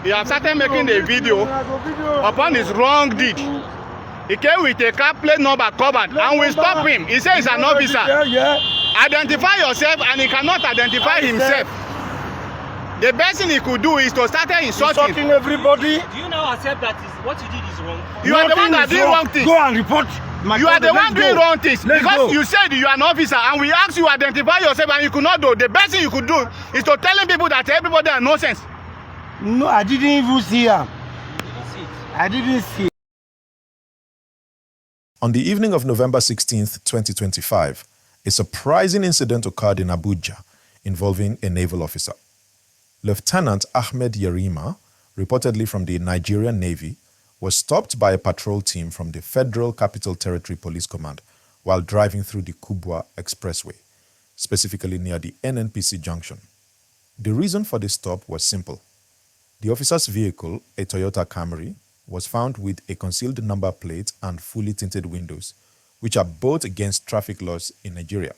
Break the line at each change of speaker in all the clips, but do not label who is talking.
He have started making a video upon his wrong deed. He came with a car plate number covered and we stop him. He says he's an officer. Identify yourself, and he cannot identify himself. The best thing he could do is to start insulting
everybody.
Do you now accept that what you did is wrong?
You are the one that did wrong things.
Go and report.
You are the one doing wrong things because you said you are an officer and we asked you to identify yourself and you could not do. The best thing you could do is to telling people that everybody are nonsense.
No, I didn't even see him. I didn't see it.
On the evening of November 16th, 2025, a surprising incident occurred in Abuja involving a naval officer. Lieutenant Ahmed Yerima, reportedly from the Nigerian Navy, was stopped by a patrol team from the Federal Capital Territory Police Command while driving through the Kubwa Expressway, specifically near the NNPC junction. The reason for the stop was simple. The officer's vehicle, a Toyota Camry, was found with a concealed number plate and fully tinted windows, which are both against traffic laws in Nigeria.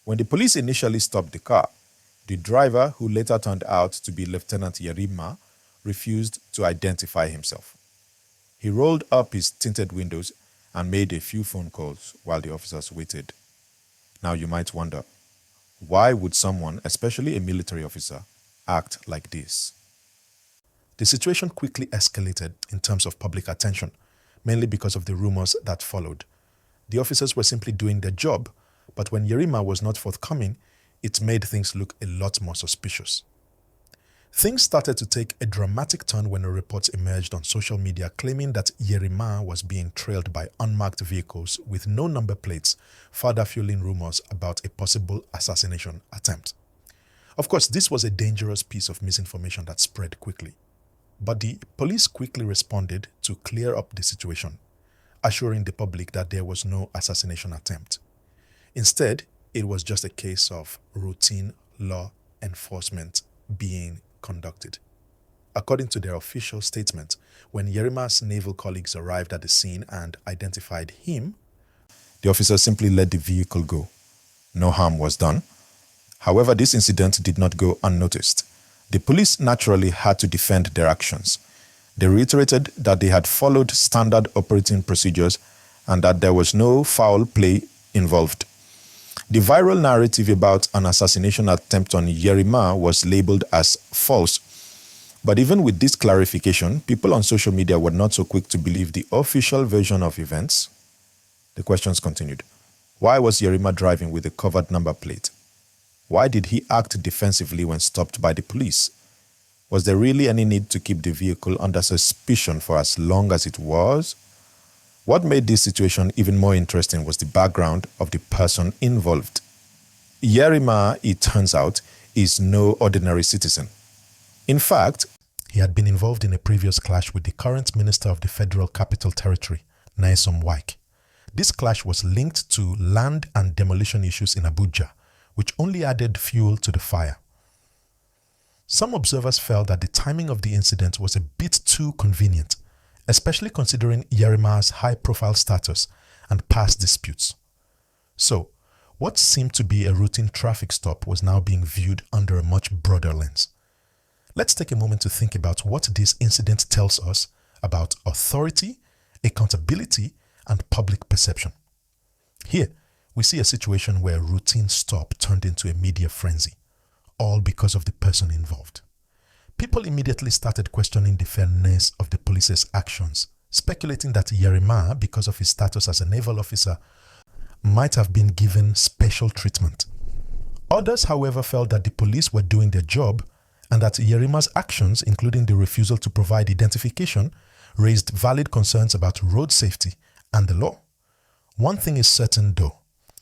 When the police initially stopped the car, the driver, who later turned out to be Lieutenant Yerima, refused to identify himself. He rolled up his tinted windows and made a few phone calls while the officers waited. Now you might wonder, why would someone, especially a military officer, act like this? The situation quickly escalated in terms of public attention, mainly because of the rumors that followed. The officers were simply doing their job, but when Yerima was not forthcoming, it made things look a lot more suspicious. Things started to take a dramatic turn when a report emerged on social media claiming that Yerima was being trailed by unmarked vehicles with no number plates, further fueling rumors about a possible assassination attempt. Of course, this was a dangerous piece of misinformation that spread quickly. But the police quickly responded to clear up the situation, assuring the public that there was no assassination attempt. Instead, it was just a case of routine law enforcement being conducted. According to their official statement, when Yerima's naval colleagues arrived at the scene and identified him, the officers simply let the vehicle go. No harm was done. However, this incident did not go unnoticed. The police naturally had to defend their actions. They reiterated that they had followed standard operating procedures and that there was no foul play involved. The viral narrative about an assassination attempt on Yerima was labeled as false. But even with this clarification, people on social media were not so quick to believe the official version of events. The questions continued. Why was Yerima driving with a covered number plate? Why did he act defensively when stopped by the police? Was there really any need to keep the vehicle under suspicion for as long as it was? What made this situation even more interesting was the background of the person involved. Yerima, it turns out, is no ordinary citizen. In fact, he had been involved in a previous clash with the current Minister of the Federal Capital Territory, Nyesom Wike. This clash was linked to land and demolition issues in Abuja, which only added fuel to the fire. Some observers felt that the timing of the incident was a bit too convenient, especially considering Yerima's high-profile status and past disputes. So, what seemed to be a routine traffic stop was now being viewed under a much broader lens. Let's take a moment to think about what this incident tells us about authority, accountability, and public perception. Here, we see a situation where a routine stop turned into a media frenzy, all because of the person involved. People immediately started questioning the fairness of the police's actions, speculating that Yerima, because of his status as a naval officer, might have been given special treatment. Others, however, felt that the police were doing their job and that Yerima's actions, including the refusal to provide identification, raised valid concerns about road safety and the law. One thing is certain though,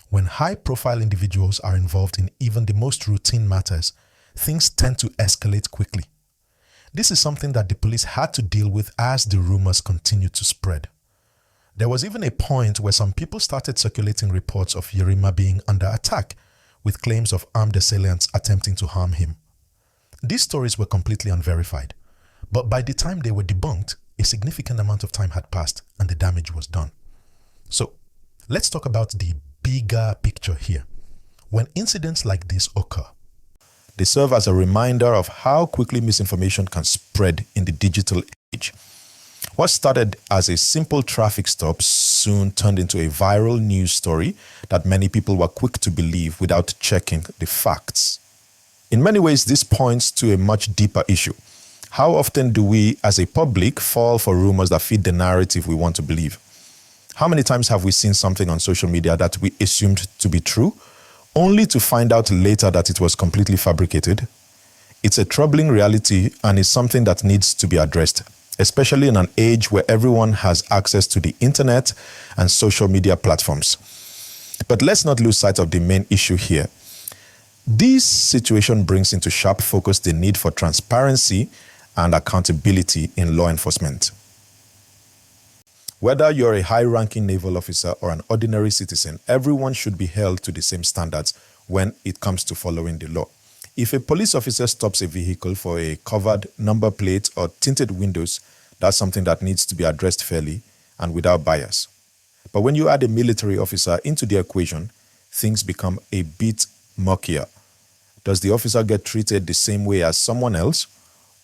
when high-profile individuals are involved in even the most routine matters, things tend to escalate quickly. This is something that the police had to deal with as the rumors continued to spread. There was even a point where some people started circulating reports of Yerima being under attack, with claims of armed assailants attempting to harm him. These stories were completely unverified, but by the time they were debunked, a significant amount of time had passed and the damage was done. So, let's talk about the bigger picture here. When incidents like this occur, They serve as a reminder of how quickly misinformation can spread in the digital age. What started as a simple traffic stop soon turned into a viral news story that many people were quick to believe without checking the facts. In many ways, this points to a much deeper issue. How often do we, as a public, fall for rumors that fit the narrative we want to believe? How many times have we seen something on social media that we assumed to be true, only to find out later that it was completely fabricated? It's a troubling reality and is something that needs to be addressed, especially in an age where everyone has access to the internet and social media platforms. But let's not lose sight of the main issue here. This situation brings into sharp focus the need for transparency and accountability in law enforcement. Whether you're a high-ranking naval officer or an ordinary citizen, everyone should be held to the same standards when it comes to following the law. If a police officer stops a vehicle for a covered number plate or tinted windows, that's something that needs to be addressed fairly and without bias. But when you add a military officer into the equation, things become a bit murkier. Does the officer get treated the same way as someone else,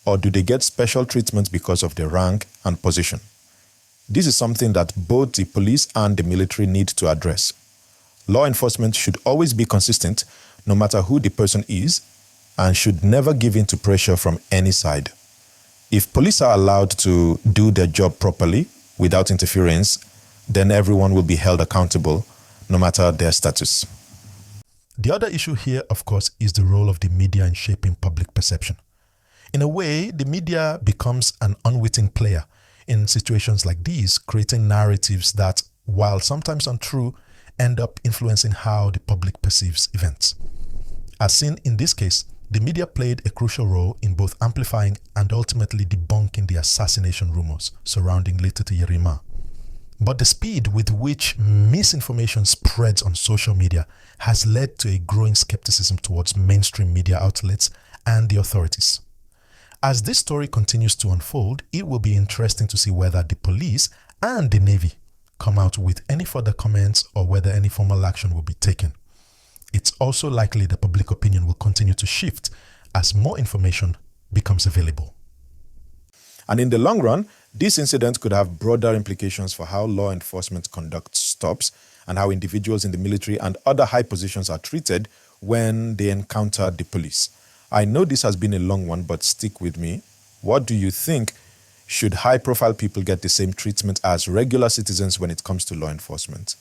or do they get special treatment because of their rank and position? This is something that both the police and the military need to address. Law enforcement should always be consistent, no matter who the person is, and should never give in to pressure from any side. If police are allowed to do their job properly without interference, then everyone will be held accountable, no matter their status. The other issue here, of course, is the role of the media in shaping public perception. In a way, the media becomes an unwitting player in situations like these, creating narratives that, while sometimes untrue, end up influencing how the public perceives events. As seen in this case, the media played a crucial role in both amplifying and ultimately debunking the assassination rumors surrounding late Yerima. But the speed with which misinformation spreads on social media has led to a growing skepticism towards mainstream media outlets and the authorities. As this story continues to unfold, it will be interesting to see whether the police and the Navy come out with any further comments or whether any formal action will be taken. It's also likely that public opinion will continue to shift as more information becomes available. And in the long run, this incident could have broader implications for how law enforcement conducts stops and how individuals in the military and other high positions are treated when they encounter the police. I know this has been a long one, but stick with me. What do you think? Should high-profile people get the same treatment as regular citizens when it comes to law enforcement?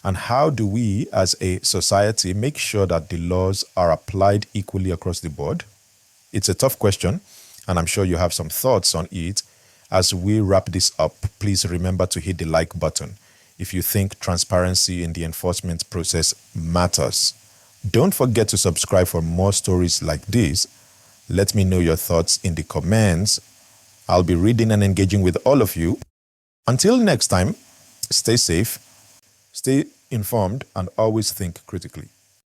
And how do we, as a society, make sure that the laws are applied equally across the board? It's a tough question, and I'm sure you have some thoughts on it. As we wrap this up, please remember to hit the like button if you think transparency in the enforcement process matters. Don't forget to subscribe for more stories like this. Let me know your thoughts in the comments. I'll be reading and engaging with all of you. Until next time, stay safe, stay informed, and always think critically.